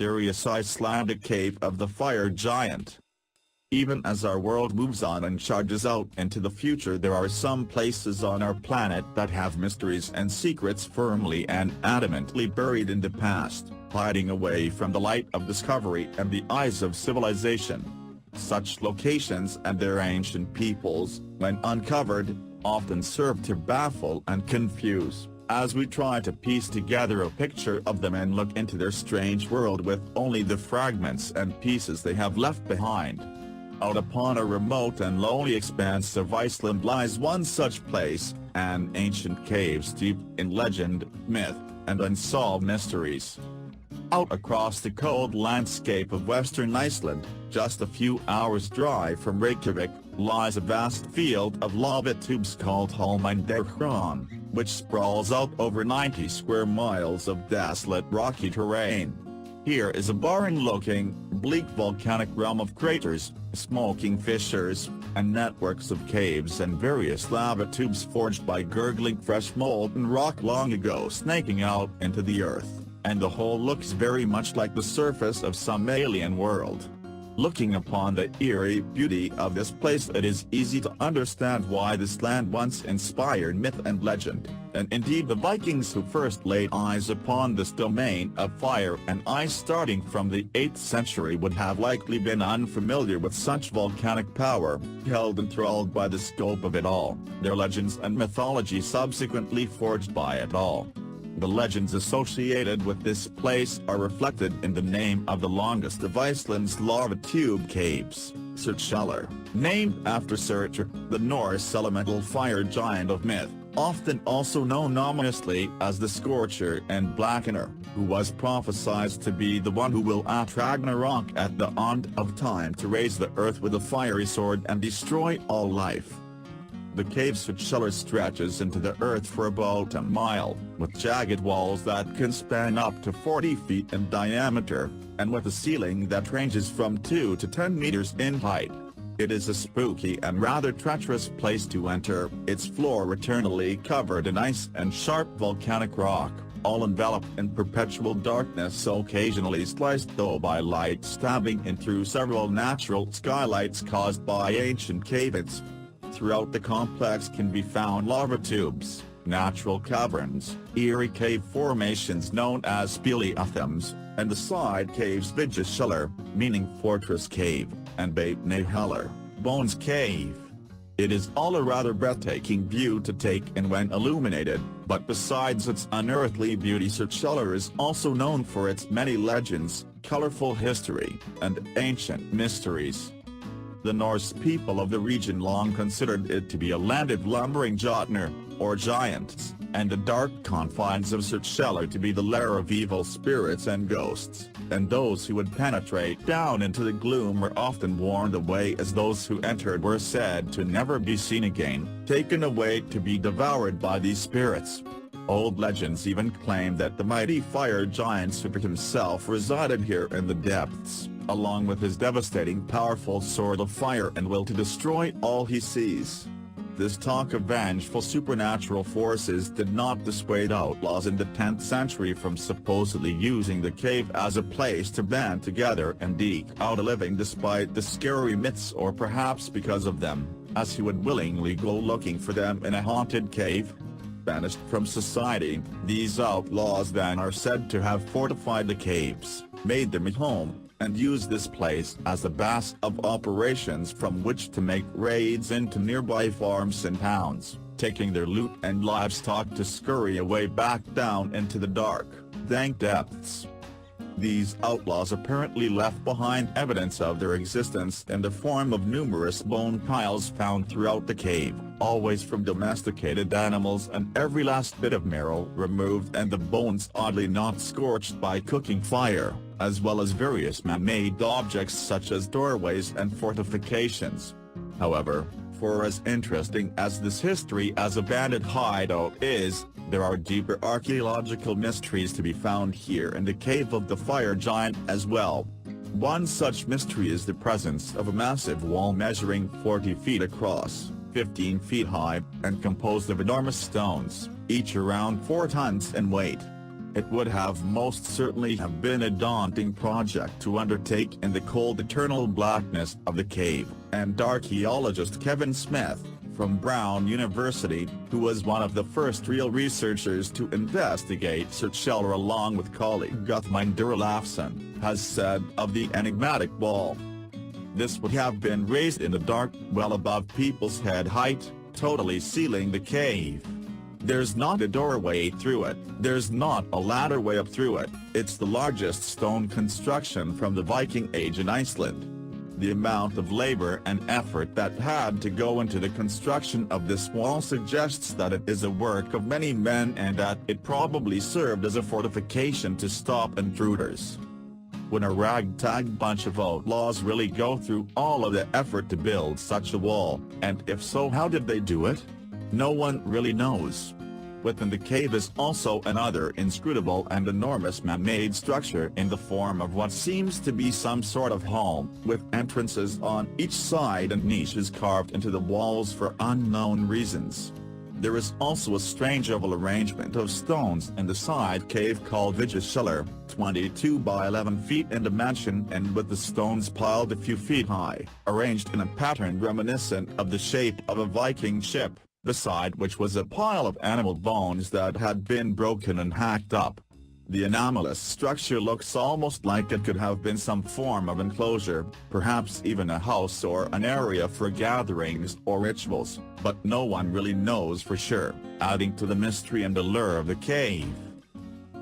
mysterious Icelandic cave of the fire giant. Even as our world moves on and charges out into the future, there are some places on our planet that have mysteries and secrets firmly and adamantly buried in the past, hiding away from the light of discovery and the eyes of civilization. Such locations and their ancient peoples, when uncovered, often serve to baffle and confuse, as we try to piece together a picture of them and look into their strange world with only the fragments and pieces they have left behind. Out upon a remote and lonely expanse of Iceland lies one such place, an ancient cave steeped in legend, myth, and unsolved mysteries. Out across the cold landscape of western Iceland, just a few hours' drive from Reykjavik, lies a vast field of lava tubes called Hólminn, which sprawls out over 90 square miles of desolate rocky terrain. Here is a barren-looking, bleak volcanic realm of craters, smoking fissures, and networks of caves and various lava tubes forged by gurgling fresh molten rock long ago snaking out into the earth, and the whole looks very much like the surface of some alien world. Looking upon the eerie beauty of this place, it is easy to understand why this land once inspired myth and legend, and indeed the Vikings who first laid eyes upon this domain of fire and ice starting from the 8th century would have likely been unfamiliar with such volcanic power, held enthralled by the scope of it all, their legends and mythology subsequently forged by it all. The legends associated with this place are reflected in the name of the longest of Iceland's lava tube caves, Surtr, named after Surtr, the Norse elemental fire giant of myth, often also known ominously as the Scorcher and Blackener, who was prophesied to be the one who will at Ragnarok at the end of time to raise the earth with a fiery sword and destroy all life. The cave Surtr stretches into the earth for about a mile, with jagged walls that can span up to 40 feet in diameter, and with a ceiling that ranges from 2 to 10 meters in height. It is a spooky and rather treacherous place to enter, its floor eternally covered in ice and sharp volcanic rock, all enveloped in perpetual darkness, occasionally sliced though by light stabbing in through several natural skylights caused by ancient caves. Throughout the complex can be found lava tubes, natural caverns, eerie cave formations known as speleothems, and the side caves Vigiskeller, meaning fortress cave, and Beitneheller, bones cave. It is all a rather breathtaking view to take in when illuminated, but besides its unearthly beauty, Surtr is also known for its many legends, colorful history, and ancient mysteries. The Norse people of the region long considered it to be a land of lumbering Jotnar, or giants, and the dark confines of Surtr to be the lair of evil spirits and ghosts, and those who would penetrate down into the gloom were often warned away, as those who entered were said to never be seen again, taken away to be devoured by these spirits. Old legends even claim that the mighty fire giant Surtr himself resided here in the depths, along with his devastating powerful sword of fire and will to destroy all he sees. This talk of vengeful supernatural forces did not dissuade outlaws in the 10th century from supposedly using the cave as a place to band together and eke out a living despite the scary myths, or perhaps because of them, as he would willingly go looking for them in a haunted cave. Banished from society, these outlaws then are said to have fortified the caves, made them a home, and used this place as a base of operations from which to make raids into nearby farms and towns, taking their loot and livestock to scurry away back down into the dark, dank depths. These outlaws apparently left behind evidence of their existence in the form of numerous bone piles found throughout the cave, always from domesticated animals, and every last bit of marrow removed and the bones oddly not scorched by cooking fire, as well as various man-made objects such as doorways and fortifications. However, for as interesting as this history as a bandit hideout is, there are deeper archaeological mysteries to be found here in the cave of the fire giant as well. One such mystery is the presence of a massive wall measuring 40 feet across, 15 feet high, and composed of enormous stones, each around 4 tons in weight. It would have most certainly have been a daunting project to undertake in the cold eternal blackness of the cave, and archaeologist Kevin Smith, from Brown University, who was one of the first real researchers to investigate Suchella along with colleague Guthmund Durlafson, has said of the enigmatic wall. This would have been raised in the dark, well above people's head height, totally sealing the cave. There's not a doorway through it, there's not a ladder way up through it, it's the largest stone construction from the Viking Age in Iceland. The amount of labor and effort that had to go into the construction of this wall suggests that it is a work of many men and that it probably served as a fortification to stop intruders. When a ragtag bunch of outlaws really go through all of the effort to build such a wall, and if so, how did they do it? No one really knows. Within the cave is also another inscrutable and enormous man-made structure in the form of what seems to be some sort of hall, with entrances on each side and niches carved into the walls for unknown reasons. There is also a strange oval arrangement of stones in the side cave called Vigiskeller, 22 by 11 feet in dimension and with the stones piled a few feet high, arranged in a pattern reminiscent of the shape of a Viking ship, beside which was a pile of animal bones that had been broken and hacked up. The anomalous structure looks almost like it could have been some form of enclosure, perhaps even a house or an area for gatherings or rituals, but no one really knows for sure, adding to the mystery and allure of the cave.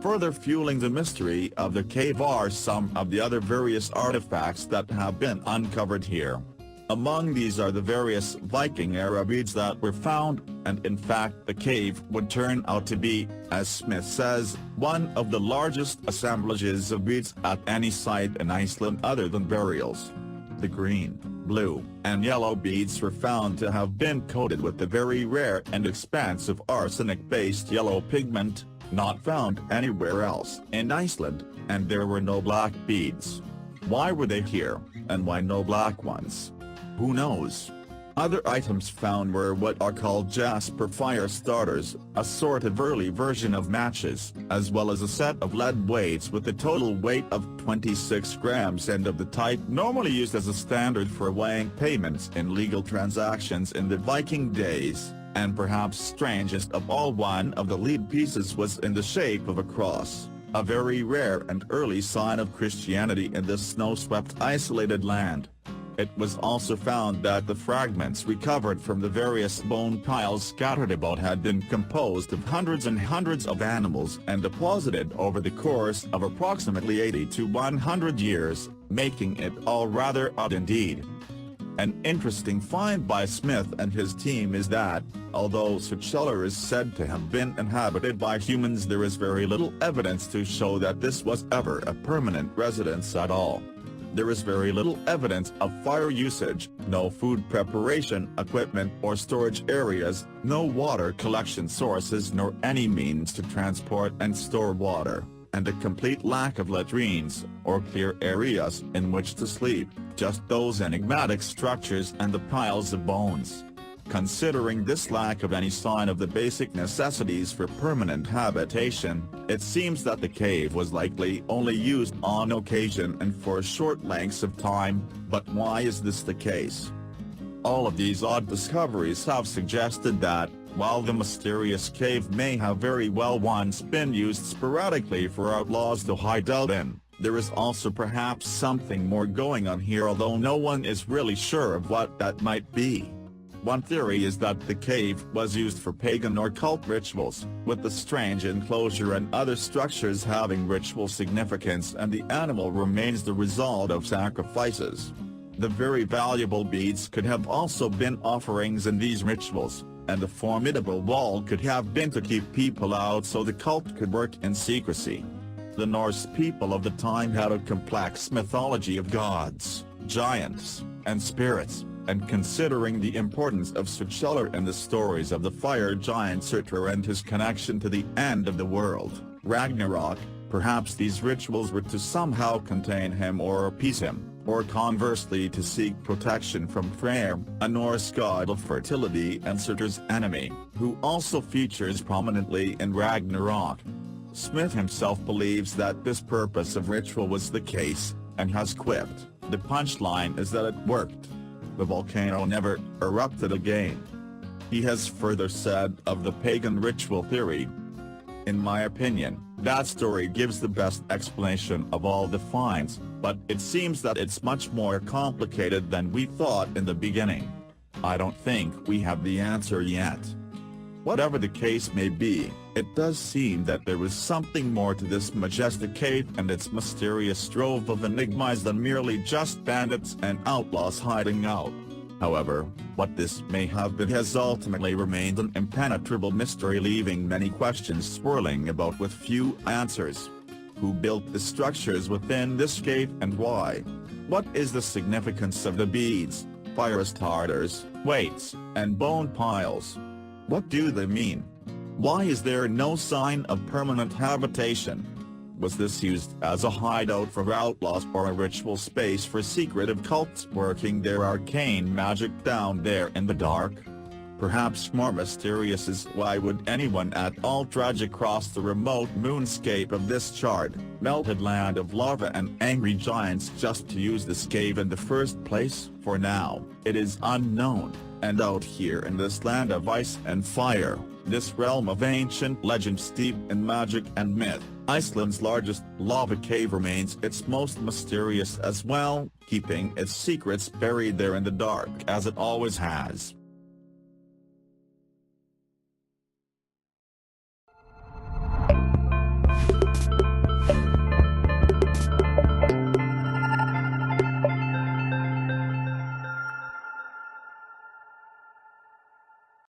Further fueling the mystery of the cave are some of the other various artifacts that have been uncovered here. Among these are the various Viking-era beads that were found, and in fact the cave would turn out to be, as Smith says, one of the largest assemblages of beads at any site in Iceland other than burials. The green, blue, and yellow beads were found to have been coated with the very rare and expensive arsenic-based yellow pigment, not found anywhere else in Iceland, and there were no black beads. Why were they here, and why no black ones? Who knows? Other items found were what are called jasper fire starters, a sort of early version of matches, as well as a set of lead weights with a total weight of 26 grams and of the type normally used as a standard for weighing payments in legal transactions in the Viking days, and perhaps strangest of all, one of the lead pieces was in the shape of a cross, a very rare and early sign of Christianity in this snow-swept isolated land. It was also found that the fragments recovered from the various bone piles scattered about had been composed of hundreds and hundreds of animals and deposited over the course of approximately 80 to 100 years, making it all rather odd indeed. An interesting find by Smith and his team is that, although Suchella is said to have been inhabited by humans, there is very little evidence to show that this was ever a permanent residence at all. There is very little evidence of fire usage, no food preparation equipment or storage areas, no water collection sources nor any means to transport and store water, and a complete lack of latrines, or clear areas in which to sleep, just those enigmatic structures and the piles of bones. Considering this lack of any sign of the basic necessities for permanent habitation, it seems that the cave was likely only used on occasion and for short lengths of time, but why is this the case? All of these odd discoveries have suggested that, while the mysterious cave may have very well once been used sporadically for outlaws to hide out in, there is also perhaps something more going on here, although no one is really sure of what that might be. One theory is that the cave was used for pagan or cult rituals, with the strange enclosure and other structures having ritual significance, and the animal remains the result of sacrifices. The very valuable beads could have also been offerings in these rituals, and the formidable wall could have been to keep people out so the cult could work in secrecy. The Norse people of the time had a complex mythology of gods, giants, and spirits, and considering the importance of Suchella in the stories of the fire giant Surtur and his connection to the end of the world, Ragnarok, perhaps these rituals were to somehow contain him or appease him, or conversely to seek protection from Freyr, a Norse god of fertility and Surtur's enemy, who also features prominently in Ragnarok. Smith himself believes that this purpose of ritual was the case, and has quipped, "The punchline is that it worked. The volcano never erupted again." He has further said of the pagan ritual theory, "In my opinion, that story gives the best explanation of all the finds, but it seems that it's much more complicated than we thought in the beginning. I don't think we have the answer yet." Whatever the case may be, it does seem that there was something more to this majestic cave and its mysterious trove of enigmas than merely just bandits and outlaws hiding out. However, what this may have been has ultimately remained an impenetrable mystery, leaving many questions swirling about with few answers. Who built the structures within this cave and why? What is the significance of the beads, fire starters, weights, and bone piles? What do they mean? Why is there no sign of permanent habitation? Was this used as a hideout for outlaws or a ritual space for secretive cults working their arcane magic down there in the dark? Perhaps more mysterious is why would anyone at all trudge across the remote moonscape of this charred, melted land of lava and angry giants just to use this cave in the first place? For now, it is unknown, and out here in this land of ice and fire, this realm of ancient legend steeped in magic and myth, Iceland's largest lava cave remains its most mysterious as well, keeping its secrets buried there in the dark as it always has.